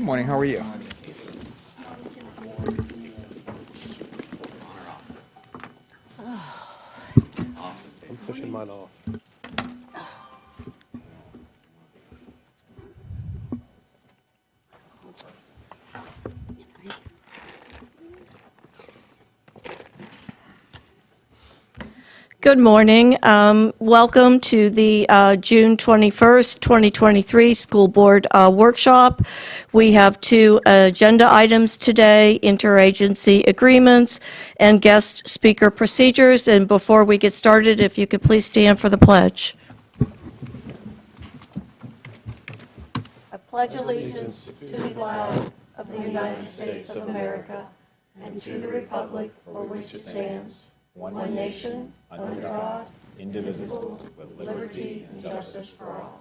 Good morning. How are you? I'm pushing mine off. Good morning. Welcome to the June 21st, 2023 School Board Workshop. We have two agenda items today, interagency agreements and guest speaker procedures. And before we get started, if you could please stand for the pledge. I pledge allegiance to the flag of the United States of America and to the republic for which it stands, one nation, under God, indivisible, with liberty and justice for all.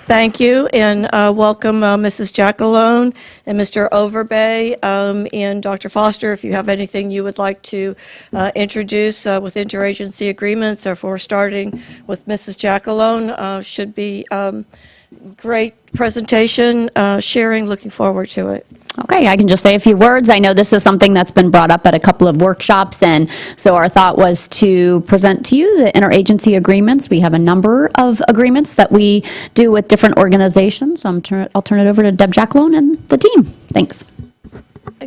Thank you, and welcome Mrs. Jackalone and Mr. Overbay, and Dr. Foster, if you have anything you would like to introduce with interagency agreements, or if we're starting with Mrs. Jackalone, should be great presentation, sharing, looking forward to it. Okay, I can just say a few words. I know this is something that's been brought up at a couple of workshops, and so our thought was to present to you the interagency agreements. We have a number of agreements that we do with different organizations, so I'll turn it over to Deb Jackalone and the team. Thanks.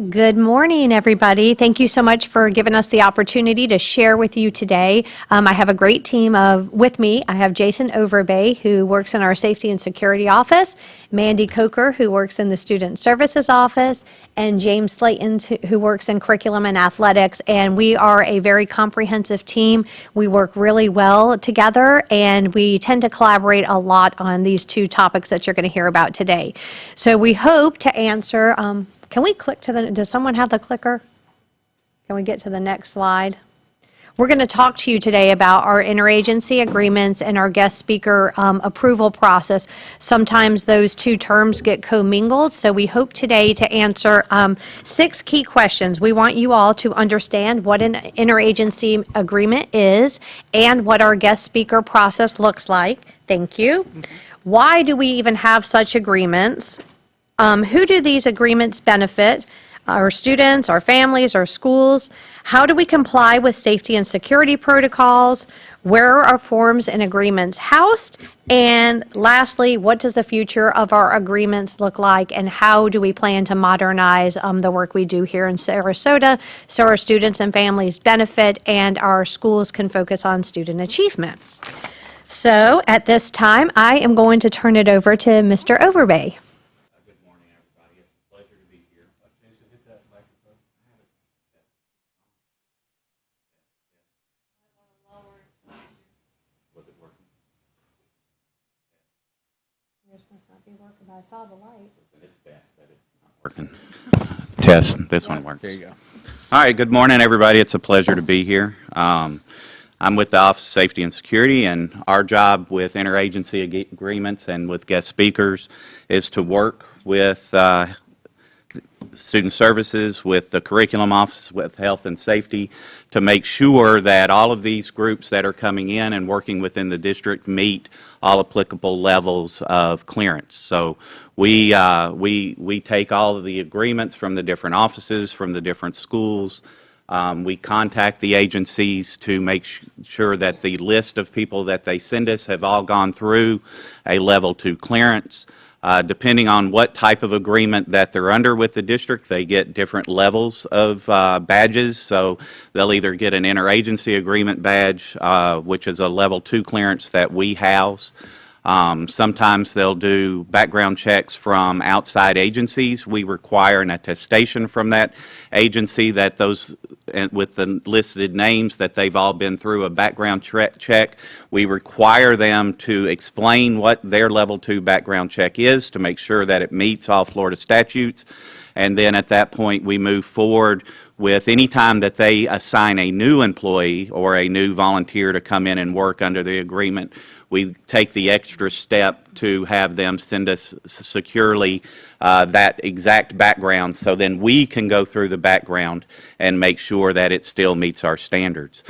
Good morning, everybody. Thank you so much for giving us the opportunity to share with you today. I have a great team with me. I have Jason Overbay, who works in our safety and security office, Mandy Coker, who works in the student services office, and James Slayton, who works in curriculum and athletics. And we are a very comprehensive team. We work really well together, and we tend to collaborate a lot on these two topics that you're going to hear about today. So we hope to answer. Can we click to does someone have the clicker? Can we get to the next slide? We're going to talk to you today about our interagency agreements and our guest speaker approval process. Sometimes those two terms get commingled, so we hope today to answer 6 key questions. We want you all to understand what an interagency agreement is and what our guest speaker process looks like. Thank you. Why do we even have such agreements? Who do these agreements benefit? Our students, our families, our schools? How do we comply with safety and security protocols? Where are our forms and agreements housed? And lastly, what does the future of our agreements look like, and how do we plan to modernize the work we do here in Sarasota so our students and families benefit and our schools can focus on student achievement? So at this time, I am going to turn it over to Mr. Overbay. I saw the light. It's best that it's not working. Test. This one works. There you go. All right. Good morning, everybody. It's a pleasure to be here. I'm with the Office of Safety and Security, and our job with interagency agreements and with guest speakers is to work with student services, with the curriculum office, with health and safety, to make sure that all of these groups that are coming in and working within the district meet all applicable levels of clearance. So we take all of the agreements from the different offices, from the different schools. We contact the agencies to make sure that the list of people that they send us have all gone through a level 2 clearance. Depending on what type of agreement that they're under with the district, they get different levels of badges. So they'll either get an interagency agreement badge, which is a level 2 clearance that we house. Sometimes they'll do background checks from outside agencies. We require an attestation from that agency that those, with the listed names, that they've all been through a background check. We require them to explain what their level 2 background check is to make sure that it meets all Florida statutes. And then at that point, we move forward with any time that they assign a new employee or a new volunteer to come in and work under the agreement. We take the extra step to have them send us securely that exact background, so then we can go through the background and make sure that it still meets our standards.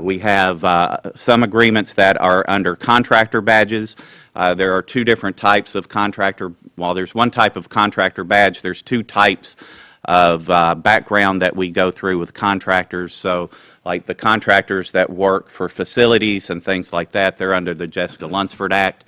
We have some agreements that are under contractor badges. There are two different types of contractor. While there's one type of contractor badge, there's two types of background that we go through with contractors. So like the contractors that work for facilities and things like that, they're under the Jessica Lunsford Act.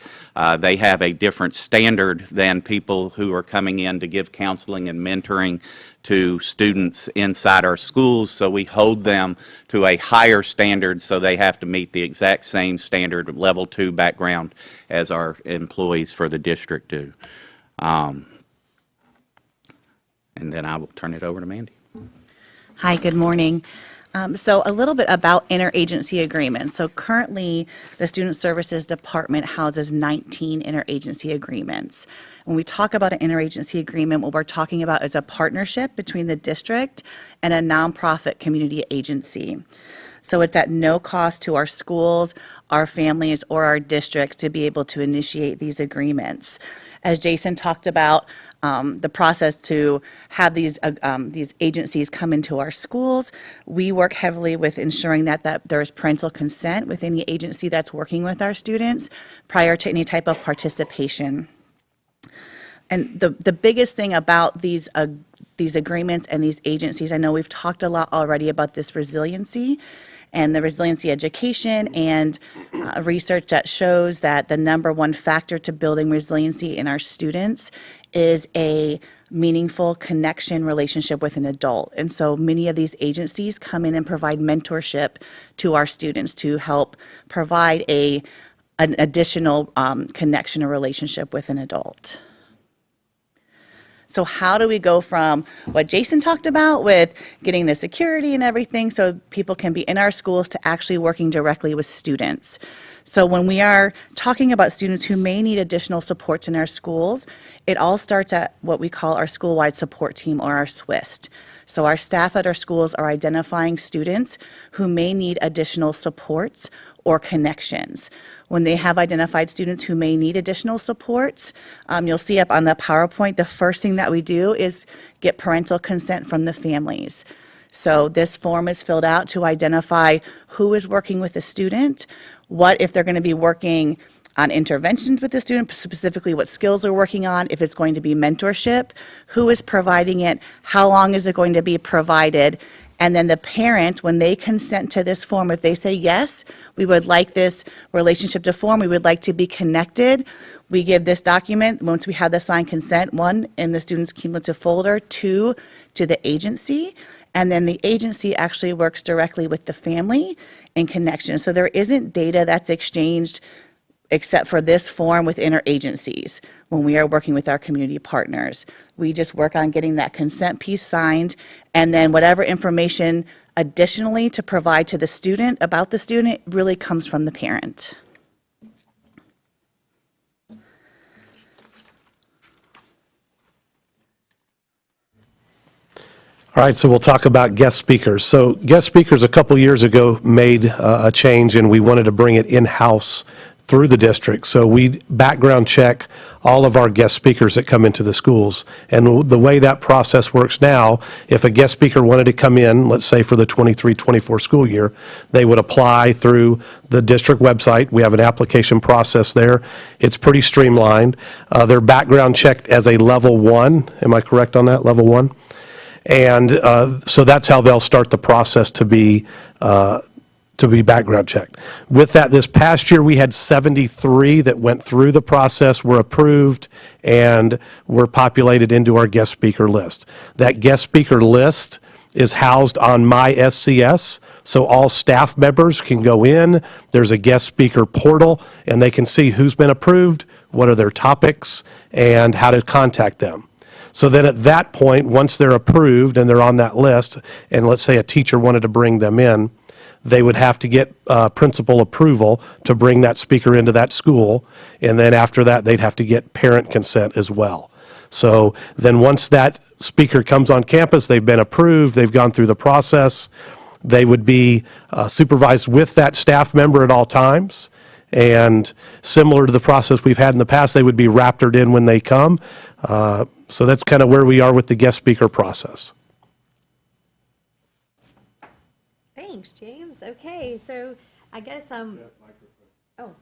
They have a different standard than people who are coming in to give counseling and mentoring to students inside our schools. So we hold them to a higher standard, so they have to meet the exact same standard of level 2 background as our employees for the district do. And then I will turn it over to Mandy. Hi, good morning. So a little bit about interagency agreements. So currently, the Student Services Department houses 19 interagency agreements. When we talk about an interagency agreement, what we're talking about is a partnership between the district and a nonprofit community agency. So it's at no cost to our schools, our families, or our districts to be able to initiate these agreements. As Jason talked about, the process to have these agencies come into our schools, we work heavily with ensuring that there is parental consent with any agency that's working with our students prior to any type of participation. And the biggest thing about these agreements and these agencies, I know we've talked a lot already about this resiliency and the resiliency education and research that shows that the #1 factor to building resiliency in our students is a meaningful connection relationship with an adult. And so many of these agencies come in and provide mentorship to our students to help provide an additional connection or relationship with an adult. So how do we go from what Jason talked about with getting the security and everything so people can be in our schools to actually working directly with students? So when we are talking about students who may need additional supports in our schools, it all starts at what we call our school-wide support team, or our SWIST. So our staff at our schools are identifying students who may need additional supports or connections. When they have identified students who may need additional supports, you'll see up on the PowerPoint, the first thing that we do is get parental consent from the families. So this form is filled out to identify who is working with the student, what if they're going to be working on interventions with the student, specifically what skills they're working on, if it's going to be mentorship, who is providing it, how long is it going to be provided, and then the parent, when they consent to this form, if they say, yes, we would like this relationship to form, we would like to be connected, we give this document, once we have the signed consent, 1, in the student's cumulative folder, 2, to the agency, and then the agency actually works directly with the family in connection. So there isn't data that's exchanged except for this form with interagencies when we are working with our community partners. We just work on getting that consent piece signed, and then whatever information additionally to provide to the student about the student really comes from the parent. All right, so we'll talk about guest speakers. So guest speakers a couple years ago made a change, and we wanted to bring it in-house through the district. So we background check all of our guest speakers that come into the schools. And the way that process works now, if a guest speaker wanted to come in, let's say for the 23-24 school year, they would apply through the district website. We have an application process there. It's pretty streamlined. They're background checked as a level 1. Am I correct on that, level 1? And so that's how they'll start the process to be background checked. With that, this past year, we had 73 that went through the process, were approved, and were populated into our guest speaker list. That guest speaker list is housed on My SCS, so all staff members can go in. There's a guest speaker portal, and they can see who's been approved, what are their topics, and how to contact them. So then at that point, once they're approved and they're on that list, and let's say a teacher wanted to bring them in, they would have to get principal approval to bring that speaker into that school, and then after that, they'd have to get parent consent as well. So then once that speaker comes on campus, they've been approved, they've gone through the process, they would be supervised with that staff member at all times, and similar to the process we've had in the past, they would be raptored in when they come. So that's kind of where we are with the guest speaker process. Thanks, James. Yes, okay, so I guess, oh,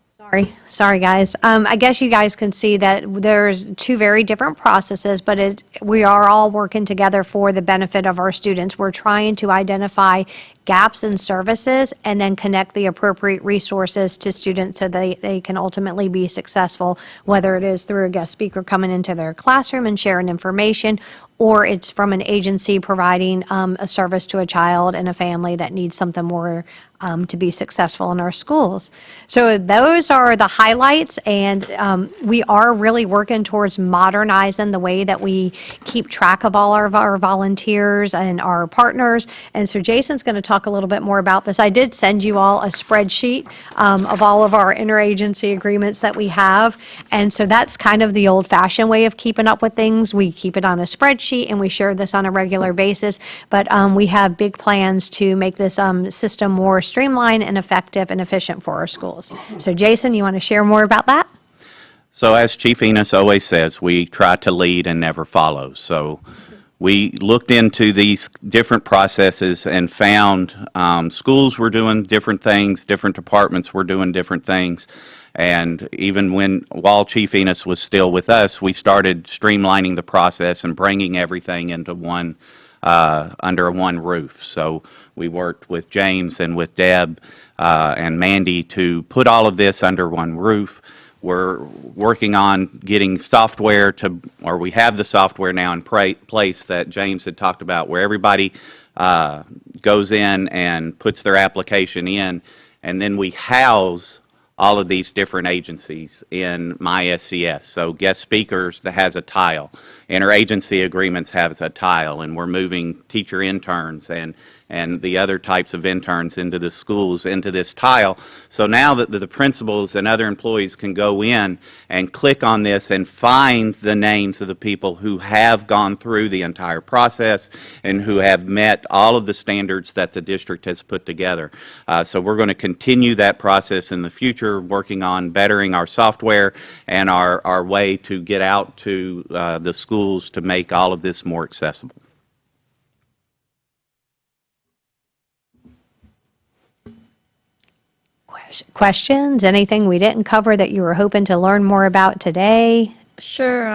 sorry, guys. I guess you guys can see that there's two very different processes, but we are all working together for the benefit of our students. We're trying to identify gaps in services and then connect the appropriate resources to students so they can ultimately be successful, whether it is through a guest speaker coming into their classroom and sharing information, or it's from an agency providing a service to a child and a family that needs something more to be successful in our schools. So those are the highlights, and we are really working towards modernizing the way that we keep track of all of our volunteers and our partners. And so Jason's going to talk a little bit more about this. I did send you all a spreadsheet of all of our interagency agreements that we have. And so that's kind of the old-fashioned way of keeping up with things. We keep it on a spreadsheet and we share this on a regular basis. But we have big plans to make this system more streamlined and effective and efficient for our schools. So Jason, you want to share more about that? So as Chief Enos always says, we try to lead and never follow. So we looked into these different processes and found schools were doing different things, different departments were doing different things. And even while Chief Enos was still with us, we started streamlining the process and bringing everything into under one roof. So we worked with James and with Deb and Mandy to put all of this under one roof. We're working on getting software or we have the software now in place that James had talked about, where everybody goes in and puts their application in, and then we house all of these different agencies in my SCS. So guest speakers that has a tile, interagency agreements has a tile, and we're moving teacher interns and the other types of interns into the schools into this tile. So now that the principals and other employees can go in and click on this and find the names of the people who have gone through the entire process and who have met all of the standards that the district has put together. So we're going to continue that process in the future, working on bettering our software and our way to get out to the schools to make all of this more accessible. Questions? Anything we didn't cover that you were hoping to learn more about today? Sure,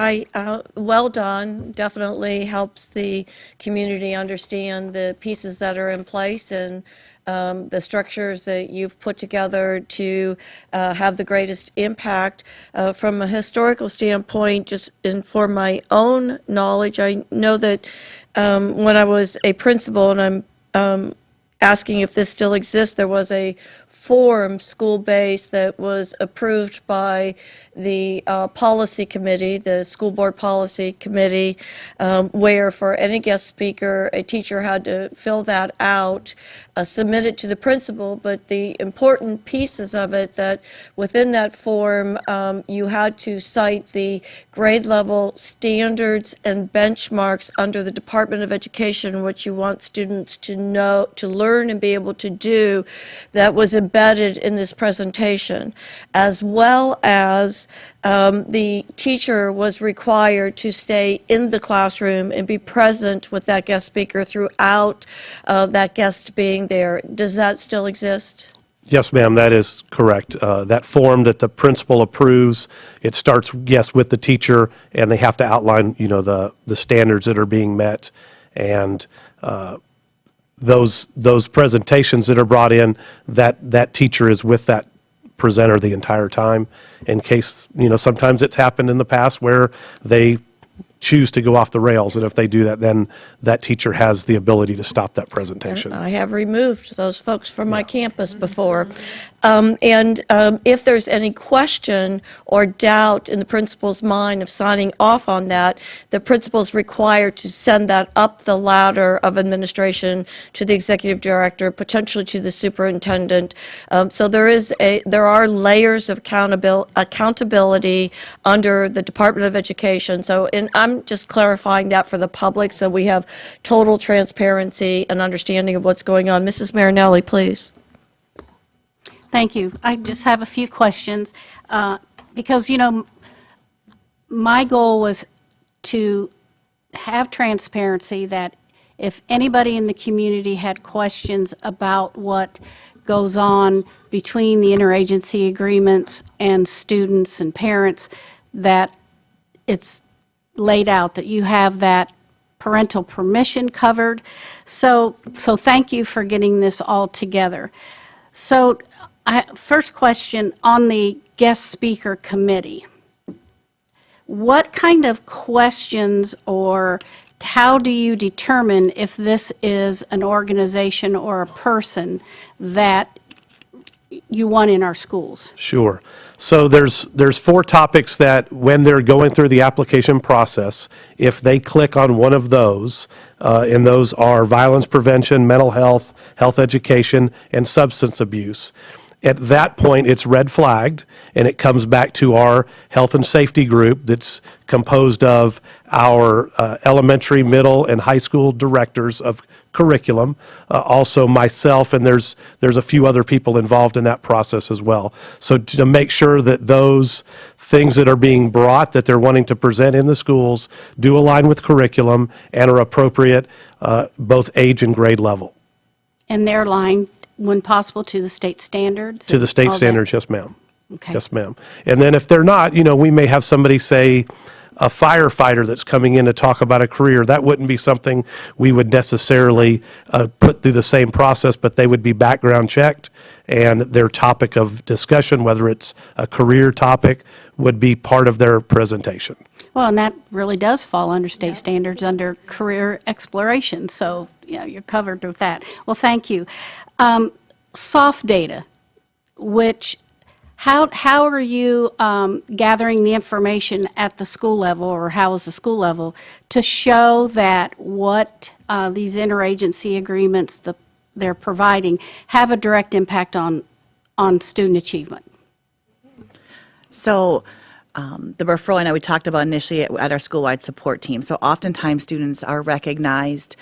well done. Definitely helps the community understand the pieces that are in place and the structures that you've put together to have the greatest impact. From a historical standpoint, just for my own knowledge, I know that when I was a principal, and I'm asking if this still exists, there was a form, school-based, that was approved by the policy committee, the school board policy committee, where for any guest speaker, a teacher had to fill that out, submit it to the principal, but the important pieces of it, that within that form, you had to cite the grade level standards and benchmarks under the Department of Education, which you want students to know, to learn and be able to do. That was embedded in this presentation, as well as the teacher was required to stay in the classroom and be present with that guest speaker throughout that guest being there. Does that still exist? Yes, ma'am, that is correct. That form that the principal approves, it starts, yes, with the teacher, and they have to outline, the standards that are being met, and those presentations that are brought in, that teacher is with that presenter the entire time, in case, sometimes it's happened in the past where they choose to go off the rails, and if they do that, then that teacher has the ability to stop that presentation. I have removed those folks from my campus before. If there's any question or doubt in the principal's mind of signing off on that, the principal's required to send that up the ladder of administration to the executive director, potentially to the superintendent. So there are layers of accountability under the Department of Education. So, and I'm just clarifying that for the public, so we have total transparency and understanding of what's going on. Mrs. Marinelli, please. Thank you. I just have a few questions because, my goal was to have transparency, that if anybody in the community had questions about what goes on between the interagency agreements and students and parents, that it's laid out, that you have that parental permission covered. So thank you for getting this all together. So first question, on the guest speaker committee, what kind of questions, or how do you determine if this is an organization or a person that you want in our schools? Sure. So there's 4 topics that when they're going through the application process, if they click on one of those, and those are violence prevention, mental health, health education, and substance abuse. At that point, it's red flagged, and it comes back to our health and safety group that's composed of our elementary, middle, and high school directors of curriculum, also myself, and there's a few other people involved in that process as well. So to make sure that those things that are being brought, that they're wanting to present in the schools, do align with curriculum and are appropriate, both age and grade level. And they're aligned, when possible, to the state standards? To the state all that? standards, yes, ma'am. Okay. Yes, ma'am. And then if they're not, we may have somebody, say, a firefighter that's coming in to talk about a career. That wouldn't be something we would necessarily put through the same process, but they would be background checked, and their topic of discussion, whether it's a career topic, would be part of their presentation. Well, and that really does fall under state standards, under career exploration. So, yeah, you're covered with that. Well, thank you. Soft data, which, how are you gathering the information at the school level, or how is the school level, to show that what these interagency agreements they're providing have a direct impact on student achievement? So the referral, I know we talked about initially at our school-wide support team. So oftentimes students are recognized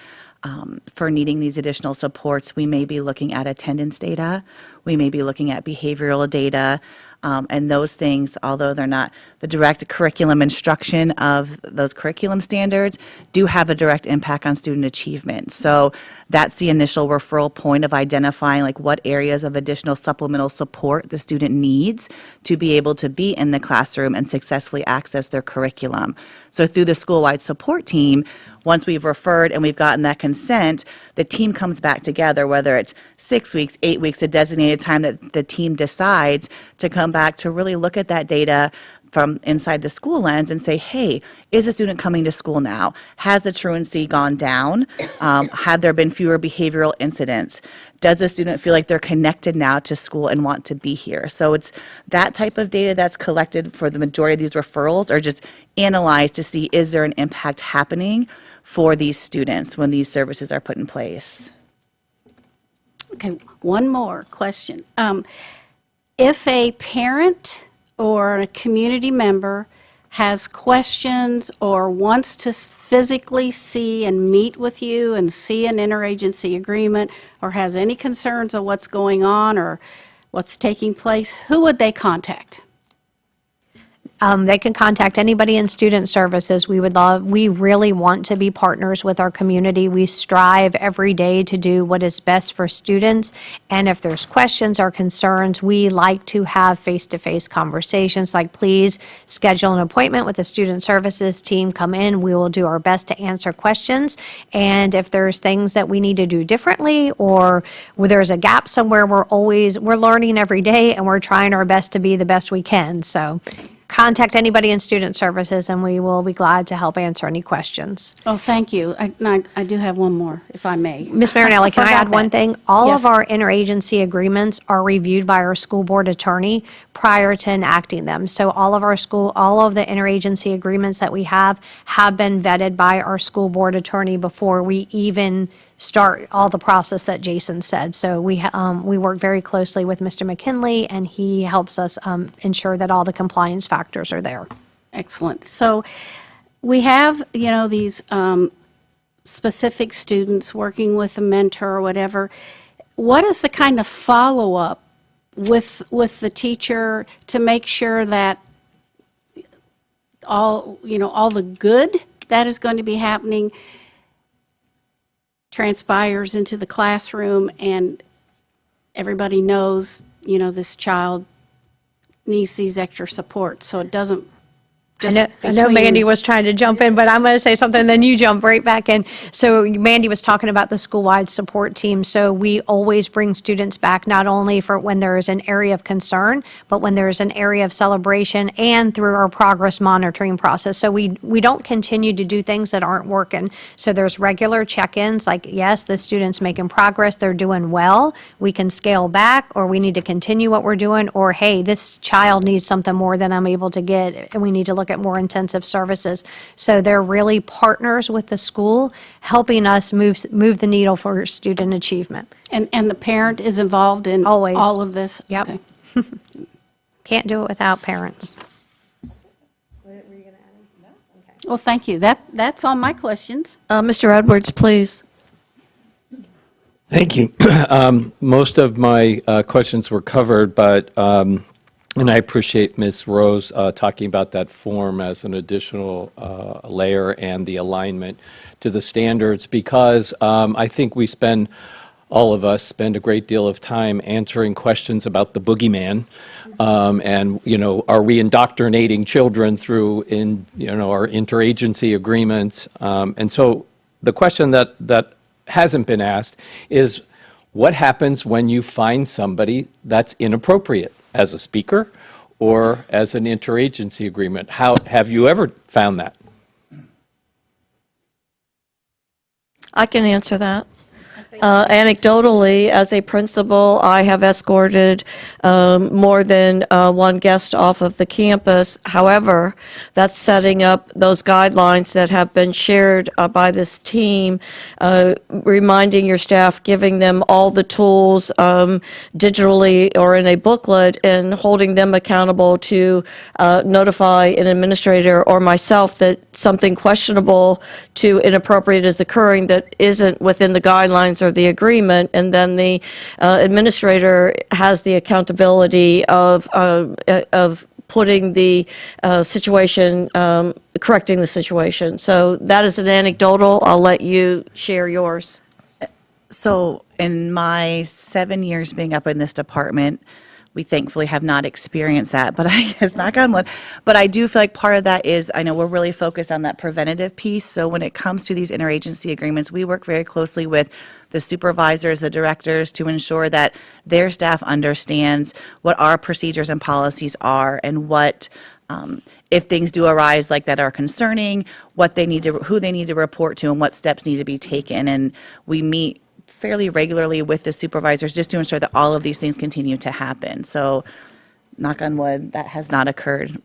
for needing these additional supports. We may be looking at attendance data. We may be looking at behavioral data. And those things, although they're not the direct curriculum instruction of those curriculum standards, do have a direct impact on student achievement. So that's the initial referral point of identifying like what areas of additional supplemental support the student needs to be able to be in the classroom and successfully access their curriculum. So through the school-wide support team, once we've referred and we've gotten that consent, the team comes back together, whether it's 6 weeks, 8 weeks, a designated time that the team decides to come back to really look at that data from inside the school lens and say, hey, is a student coming to school now? Has the truancy gone down? Have there been fewer behavioral incidents? Does the student feel like they're connected now to school and want to be here? So it's that type of data that's collected for the majority of these referrals, are just analyzed to see, is there an impact happening for these students when these services are put in place? Okay, one more question. If a parent or a community member has questions or wants to physically see and meet with you and see an interagency agreement, or has any concerns of what's going on or what's taking place, who would they contact? They can contact anybody in student services. We really want to be partners with our community. We strive every day to do what is best for students. And if there's questions or concerns, we like to have face-to-face conversations, like please schedule an appointment with the student services team, come in, we will do our best to answer questions. And if there's things that we need to do differently, or where there's a gap somewhere, we're learning every day, and we're trying our best to be the best we can. So contact anybody in student services, and we will be glad to help answer any questions. Oh, thank you. I do have one more, if I may. Ms. Marinelli, can I forgot add one that. thing? All Yes. of our interagency agreements are reviewed by our school board attorney prior to enacting them. So all of the interagency agreements that we have been vetted by our school board attorney before we even start all the process that Jason said. So we work very closely with Mr. McKinley, and he helps us ensure that all the compliance factors are there. Excellent. So we have, these specific students working with a mentor or whatever. What is the kind of follow-up with the teacher to make sure that all the good that is going to be happening transpires into the classroom, and everybody knows, this child needs these extra support, so it doesn't just I know between- Mandy was trying to jump in, but I'm going to say something, then you jump right back in. So Mandy was talking about the school-wide support team. So we always bring students back, not only for when there is an area of concern, but when there is an area of celebration and through our progress monitoring process. So we don't continue to do things that aren't working. So there's regular check-ins, like, yes, the student's making progress, they're doing well, we can scale back, or we need to continue what we're doing, or, hey, this child needs something more than I'm able to get, and we need to look at more intensive services. So they're really partners with the school, helping us move the needle for student achievement. And the parent is involved in Always. all of this? Yep. Okay. Can't do it without parents. Well, thank you. That's all my questions. Mr. Edwards, please. Thank you. Most of my questions were covered, but, and I appreciate Ms. Rose talking about that form as an additional layer and the alignment to the standards, because I think all of us spend a great deal of time answering questions about the boogeyman, and, are we indoctrinating children through our interagency agreements? And so the question that hasn't been asked is, what happens when you find somebody that's inappropriate as a speaker or as an interagency agreement? How have you ever found that? I can answer that. Anecdotally, as a principal, I have escorted more than one guest off of the campus. However, that's setting up those guidelines that have been shared by this team, reminding your staff, giving them all the tools digitally or in a booklet, and holding them accountable to notify an administrator or myself that something questionable to inappropriate is occurring that isn't within the guidelines or the agreement, and then the administrator has the accountability of putting the situation, correcting the situation. So that is an anecdotal. I'll let you share yours. So in my 7 years being up in this department, we thankfully have not experienced that, but it's knock on wood. But I do feel like part of that is, I know we're really focused on that preventative piece. So when it comes to these interagency agreements, we work very closely with the supervisors, the directors, to ensure that their staff understands what our procedures and policies are, and what, if things do arise like that are concerning, who they need to report to, and what steps need to be taken. And we meet fairly regularly with the supervisors just to ensure that all of these things continue to happen. So, knock on wood, that has not occurred.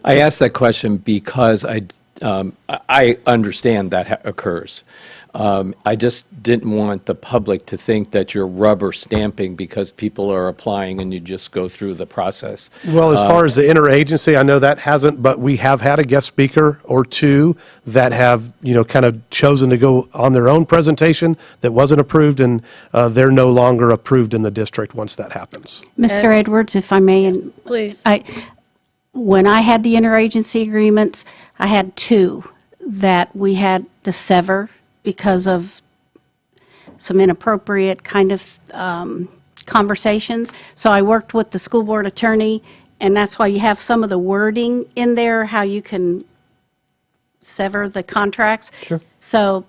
I asked that question because I understand that occurs. I just didn't want the public to think that you're rubber stamping because people are applying and you just go through the process. Well, as far as the interagency, I know that hasn't, but we have had a guest speaker or two that have, kind of chosen to go on their own presentation that wasn't approved, and they're no longer approved in the district once that happens. Mr. Edwards, if I may, and Please. when I had the interagency agreements, I had two that we had to sever because of some inappropriate kind of conversations. So I worked with the school board attorney, and that's why you have some of the wording in there, how you can sever the contracts. Sure. So,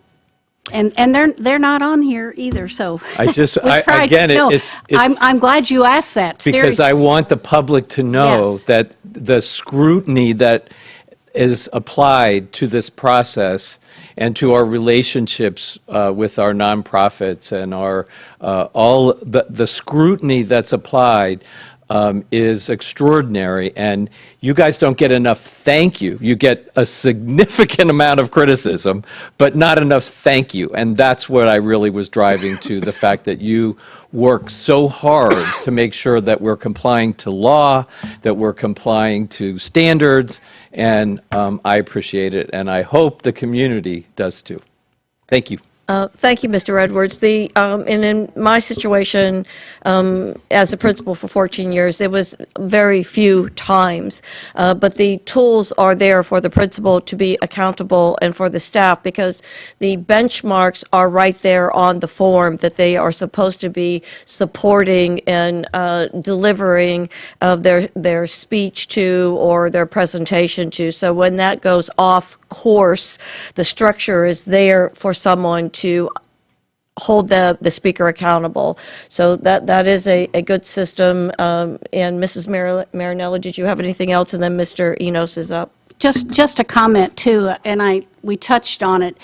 and they're not on here either, so. I just, we tried. again, No, it's I'm glad you asked that, because seriously. I want the public to know Yes. that the scrutiny that is applied to this process and to our relationships with our nonprofits and our all the scrutiny that's applied is extraordinary, and you guys don't get enough thank you. You get a significant amount of criticism, but not enough thank you, and that's what I really was driving to, the fact that you work so hard to make sure that we're complying to law, that we're complying to standards, and I appreciate it, and I hope the community does too. Thank you. Thank you, Mr. Edwards. And in my situation, as a principal for 14 years, it was very few times. But the tools are there for the principal to be accountable and for the staff, because the benchmarks are right there on the form that they are supposed to be supporting and delivering their speech to or their presentation to. So when that goes off course, the structure is there for someone to hold the speaker accountable. So that is a good system. And Mrs. Marinelli, did you have anything else? And then Mr. Enos is up. Just a comment too, and we touched on it,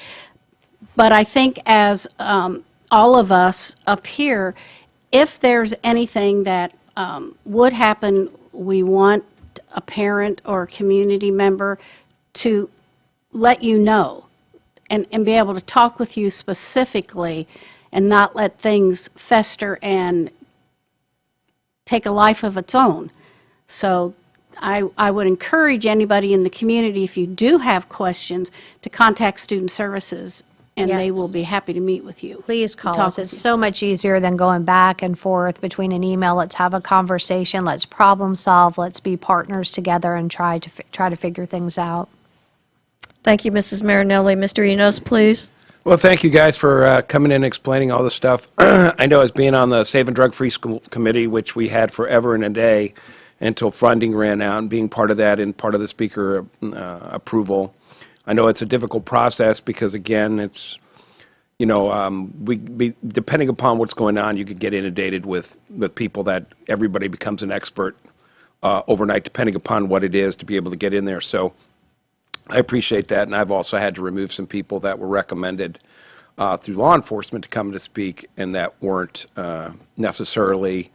but I think as all of us up here, if there's anything that would happen, we want a parent or a community member to let you know and be able to talk with you specifically and not let things fester and take a life of its own. So I would encourage anybody in the community, if you do have questions, to contact Student Services, and they will be happy to meet with you. Please call Talk us. with It's you. so much easier than going back and forth between an email. Let's have a conversation. Let's problem solve. Let's be partners together and try to figure things out. Thank you, Mrs. Marinelli. Mr. Enos, please. Well, thank you guys for coming in and explaining all this stuff. I know as being on the Safe and Drug-Free School Committee, which we had forever and a day until funding ran out, and being part of that and part of the speaker approval, I know it's a difficult process because, again, it's, depending upon what's going on, you could get inundated with people that everybody becomes an expert overnight, depending upon what it is, to be able to get in there. So I appreciate that, and I've also had to remove some people that were recommended through law enforcement to come to speak, and that weren't necessarily,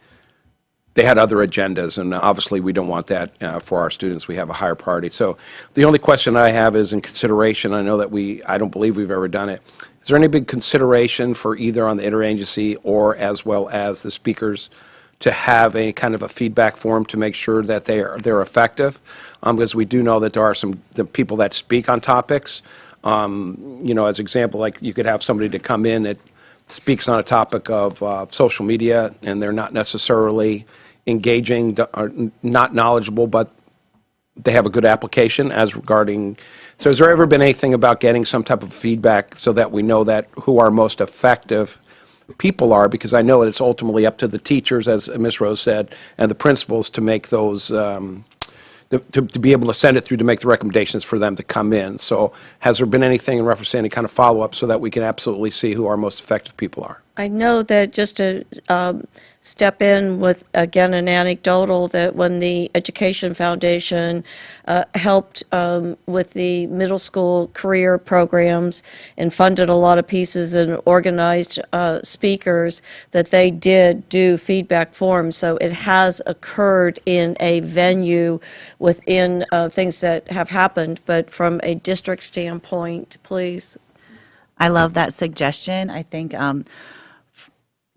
they had other agendas, and obviously we don't want that for our students. We have a higher priority. So the only question I have is in consideration, I know that I don't believe we've ever done it. Is there any big consideration for either on the interagency or as well as the speakers to have any kind of a feedback form to make sure that they're effective? Because we do know that there are the people that speak on topics. As example, like you could have somebody to come in that speaks on a topic of social media, and they're not necessarily engaging or not knowledgeable, but they have a good application as regarding. So has there ever been anything about getting some type of feedback so that we know that who our most effective people are? Because I know that it's ultimately up to the teachers, as Ms. Rose said, and the principals to make those, to be able to send it through to make the recommendations for them to come in. So has there been anything in reference to any kind of follow-up so that we can absolutely see who our most effective people are? I know that, just to step in with, again, an anecdotal, that when the Education Foundation helped with the middle school career programs and funded a lot of pieces and organized speakers, that they did do feedback forms. So it has occurred in a venue within things that have happened. But from a district standpoint, please. I love that suggestion. I think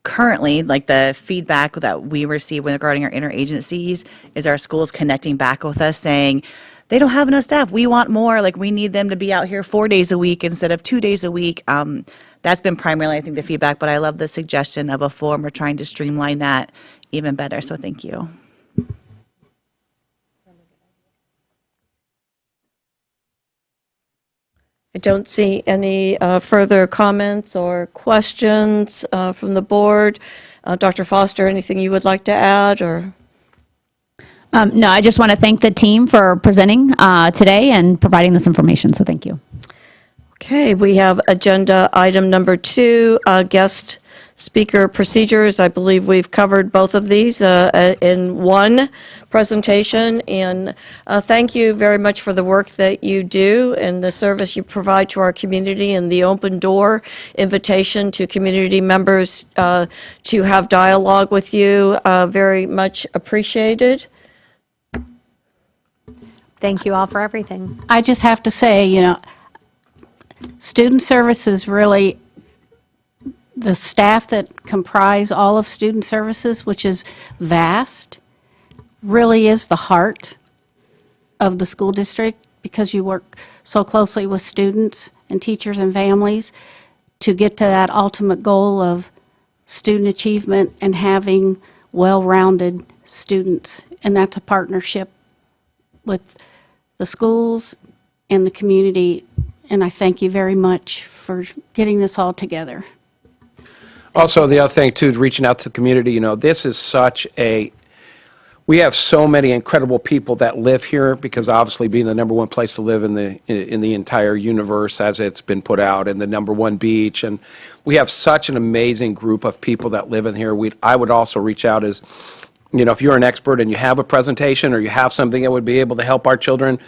currently, like the feedback that we receive regarding our interagencies is our schools connecting back with us saying, they don't have enough staff. We want more. Like, we need them to be out here 4 days a week instead of 2 days a week. That's been primarily, I think, the feedback, but I love the suggestion of a form. We're trying to streamline that even better, so thank you. I don't see any further comments or questions from the board. Dr. Foster, anything you would like to add, or? No, I just want to thank the team for presenting today and providing this information, so thank you. Okay, we have agenda item number 2, guest speaker procedures. I believe we've covered both of these in one presentation, and thank you very much for the work that you do and the service you provide to our community, and the open door invitation to community members to have dialogue with you. Very much appreciated. Thank you all for everything. I just have to say, Student Services really, the staff that comprise all of Student Services, which is vast, really is the heart of the school district, because you work so closely with students and teachers and families to get to that ultimate goal of student achievement and having well-rounded students. And that's a partnership with the schools and the community. And I thank you very much for getting this all together. Also, the other thing, too, is reaching out to the community. You know, this is such a, we have so many incredible people that live here because obviously being the number one place to live in the entire universe as it's been put out, and the number one beach. And we have such an amazing group of people that live in here. I would also reach out as, you know, if you're an expert and you have a presentation or you have something that would be able to help our children,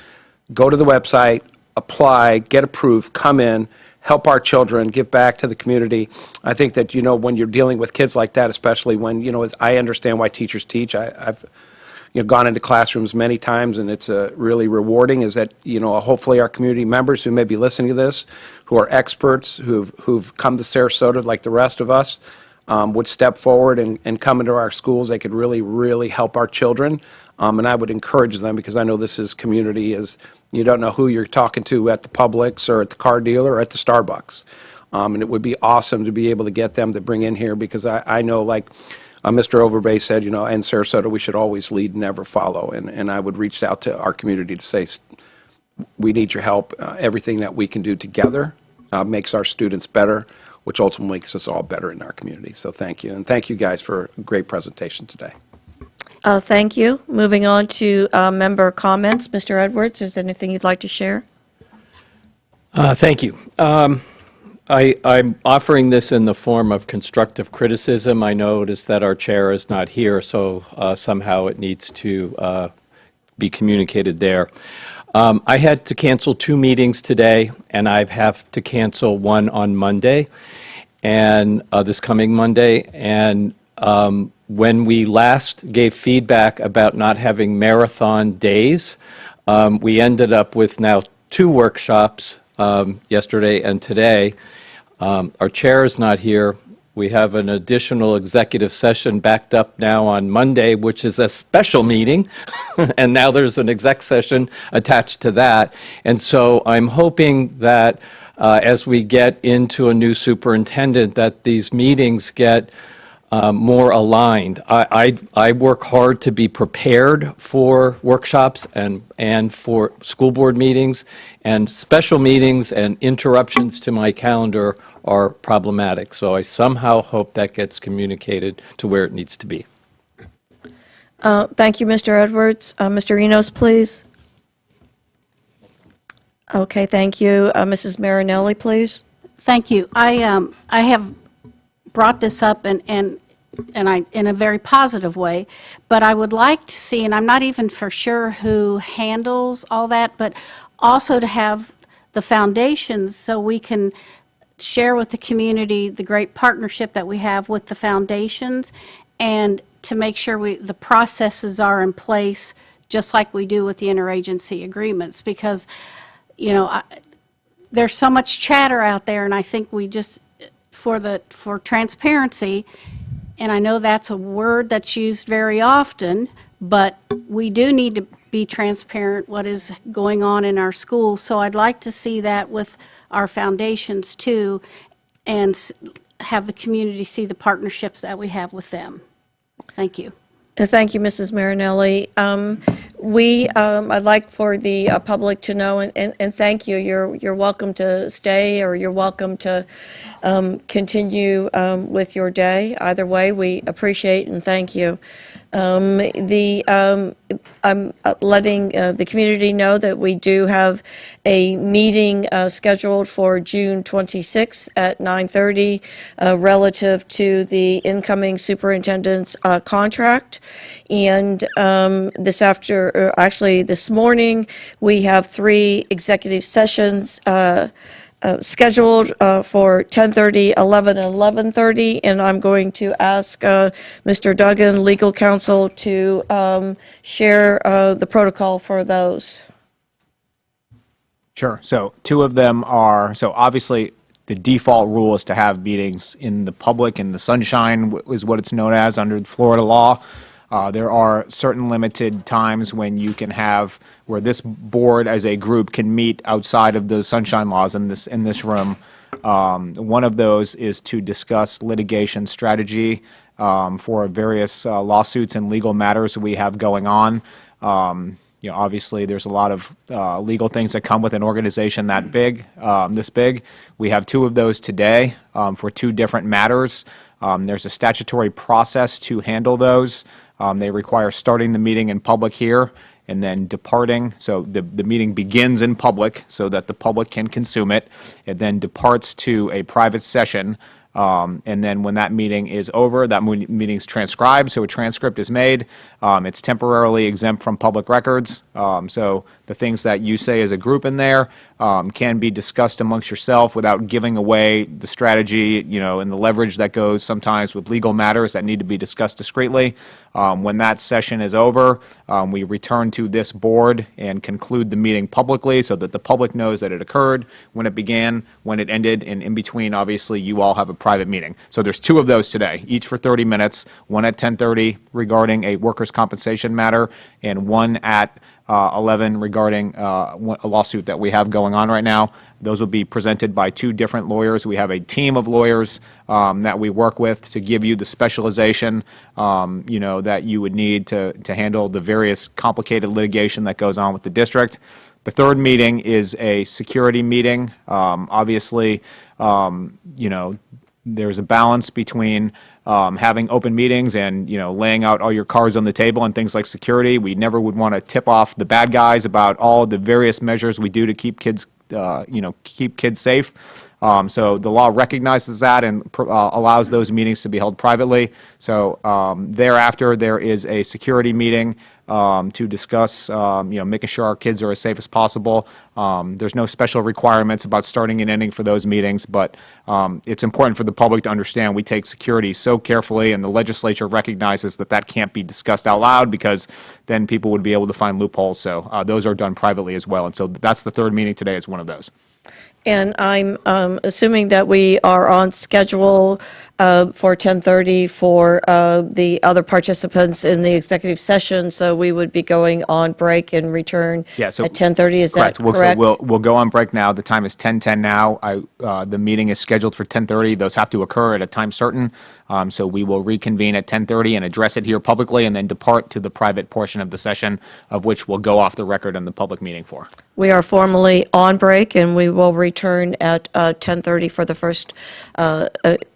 go to the website, apply, get approved, come in, help our children, give back to the community. I think that, you know, when you're dealing with kids like that, especially when, you know, as I understand why teachers teach. I've you know, gone into classrooms many times, and it's really rewarding, is that, you know, hopefully our community members who may be listening to this, who are experts, who've come to Sarasota like the rest of us, would step forward and come into our schools. They could really, really help our children. And I would encourage them, because I know this is community, is you don't know who you're talking to at the Publix or at the car dealer or at the Starbucks. And it would be awesome to be able to get them to bring in here, because I know, like Mr. Overbay said, you know, in Sarasota, we should always lead, never follow. And I would reach out to our community to say, we need your help. Everything that we can do together makes our students better, which ultimately makes us all better in our community. So thank you. And thank you guys for a great presentation today. Thank you. Moving on to member comments. Mr. Edwards, is there anything you'd like to share? Thank you. I'm offering this in the form of constructive criticism. I notice that our chair is not here, so somehow it needs to be communicated there. I had to cancel 2 meetings today, and I have to cancel one on Monday, and this coming Monday. And when we last gave feedback about not having marathon days, we ended up with now 2 workshops, yesterday and today. Our chair is not here. We have an additional executive session backed up now on Monday, which is a special meeting, and now there's an exec session attached to that. And so I'm hoping that as we get into a new superintendent, that these meetings get more aligned. I work hard to be prepared for workshops and for school board meetings, and special meetings and interruptions to my calendar are problematic. So I somehow hope that gets communicated to where it needs to be. Thank you, Mr. Edwards. Mr. Enos, please. Okay, thank you. Mrs. Marinelli, please. Thank you. I have brought this up and I in a very positive way, but I would like to see, and I'm not even for sure who handles all that, but also to have the foundations so we can share with the community the great partnership that we have with the foundations, and to make sure the processes are in place just like we do with the interagency agreements, because, you know, there's so much chatter out there, and I think we just, for transparency, and I know that's a word that's used very often, but we do need to be transparent what is going on in our schools. So I'd like to see that with our foundations too, and have the community see the partnerships that we have with them. Thank you. Thank you, Mrs. Marinelli. I'd like for the public to know, and thank you. You're welcome to stay, or you're welcome to continue with your day. Either way, we appreciate and thank you. I'm letting the community know that we do have a meeting scheduled for June 26th at 9:30 relative to the incoming superintendent's contract. And this morning, we have 3 executive sessions scheduled for 10:30, 11, and 11:30, and I'm going to ask Mr. Duggan, legal counsel, to share the protocol for those. Sure. So 2 of them are, so obviously the default rule is to have meetings in the public, in the sunshine is what it's known as under Florida law. There are certain limited times when you can have, where this board as a group can meet outside of the sunshine laws in this room. One of those is to discuss litigation strategy for various lawsuits and legal matters we have going on. Obviously, there's a lot of legal things that come with an organization that big, this big. We have two of those today for two different matters. There's a statutory process to handle those. They require starting the meeting in public here and then departing. So the meeting begins in public so that the public can consume it. It then departs to a private session. And then when that meeting is over, that meeting is transcribed, so a transcript is made. It's temporarily exempt from public records. So the things that you say as a group in there can be discussed amongst yourself without giving away the strategy, and the leverage that goes sometimes with legal matters that need to be discussed discreetly. When that session is over, we return to this board and conclude the meeting publicly so that the public knows that it occurred, when it began, when it ended, and in between, obviously, you all have a private meeting. So there's two of those today, each for 30 minutes, one at 10:30 regarding a workers' compensation matter, and one at 11 regarding a lawsuit that we have going on right now. Those will be presented by two different lawyers. We have a team of lawyers that we work with to give you the specialization, that you would need to handle the various complicated litigation that goes on with the district. The third meeting is a security meeting. Obviously, there's a balance between having open meetings and, laying out all your cards on the table and things like security. We never would want to tip off the bad guys about all the various measures we do to keep kids, keep kids safe. So the law recognizes that and allows those meetings to be held privately. So thereafter, there is a security meeting to discuss, making sure our kids are as safe as possible. There's no special requirements about starting and ending for those meetings, but it's important for the public to understand we take security so carefully, and the legislature recognizes that that can't be discussed out loud because then people would be able to find loopholes. So those are done privately as well. And so that's the third meeting today. It's one of those. And I'm assuming that we are on schedule for 10:30 for the other participants in the executive session, so we would be going on break and return at 10:30, is that correct? We'll go on break now. The time is 10:10 now. The meeting is scheduled for 10:30. Those have to occur at a time certain, so we will reconvene at 10:30 and address it here publicly and then depart to the private portion of the session, of which we'll go off the record in the public meeting for. We are formally on break, and we will return at 10:30 for the first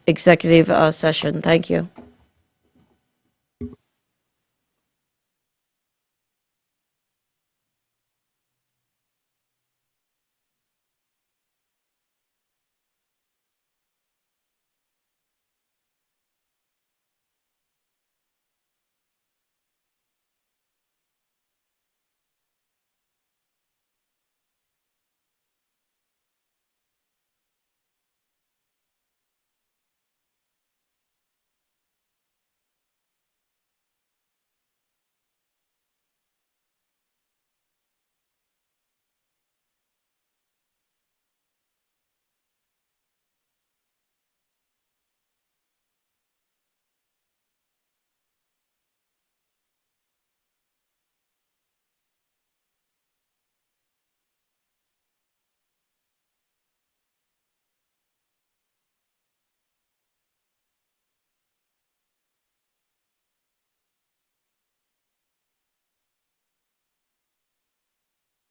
executive session. Thank you.